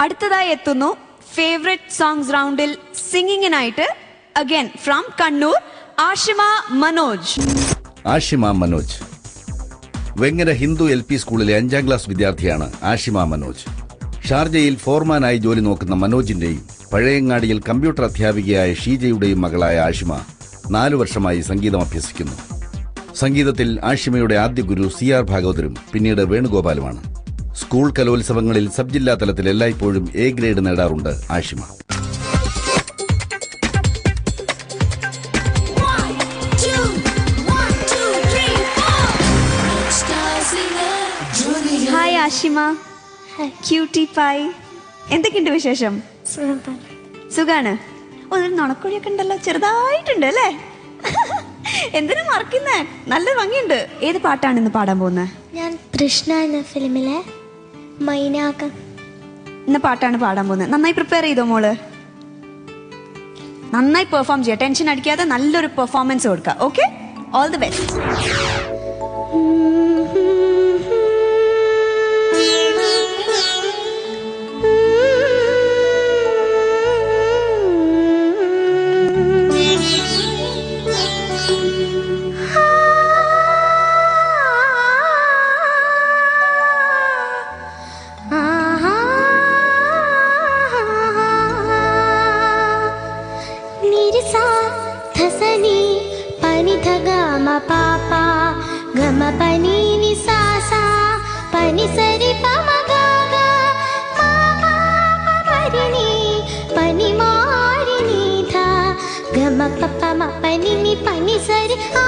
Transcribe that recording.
അടുത്തതായി എത്തുന്നു favourite songs റൗണ്ടിൽ സിംഗിങ്ങിനായിട്ട് again from Kannur Ashima Manoj. Ashima Manoj Vengara Hindu LP സ്കൂളിലെ 5ാം ക്ലാസ് വിദ്യാർത്ഥിയാണ് ആഷിമ മനോജ്. ഷാർജയിൽ ഫോർമാനായി ജോലി നോക്കുന്ന മനോജിന്റെയും പഴയങ്ങാടിയിൽ കമ്പ്യൂട്ടർ അധ്യാപികയായ ഷീജയുടെയും മകളായ ആഷിമ 4 വർഷമായി സംഗീതം അഭ്യസിക്കുന്നു. സംഗീതത്തിൽ ആഷിമയുടെ ആദ്യ ഗുരു CR ഭാഗവതരും പിന്നീട് വേണുഗോപാലുമാണ്. സ്കൂൾ കലോത്സവങ്ങളിൽ സബ് ജില്ലാ തലത്തിൽ എല്ലായ്പ്പോഴും A ഗ്രേഡ് നേടാറുണ്ട് Ashima. Hi Ashima, cutie pie, എന്തൊക്കെയുണ്ട് വിശേഷം? സുഖാണ്. ഒരു നുണക്കുഴിയൊക്കെ ഉണ്ടല്ലോ, ചെറുതായിട്ടുണ്ട് അല്ലേ? എന്തിനാ മറക്കുന്നേ? നല്ല ഭംഗിയുണ്ട്. ഏത് പാട്ടാണ് ഇന്ന് പാടാൻ പോകുന്നത്? ഞാൻ തൃഷ്ണ എന്ന ഫിലിമിലെ മൈനാകം എന്ന പാട്ടാണ് പാടാൻ പോകുന്നത്. നന്നായി പ്രിപ്പയർ ചെയ്തോ മോള്? നന്നായി പെർഫോം ചെയ്യാം, ടെൻഷൻ അടിക്കാതെ നല്ലൊരു പെർഫോമൻസ് കൊടുക്കുക. Okay, all the best. पापा गम पनी नि सा सा पनी सरी प म ग ग मा पा प रि नि पनी मा रि नि धा गम प प म पनी नि पनी सरी आ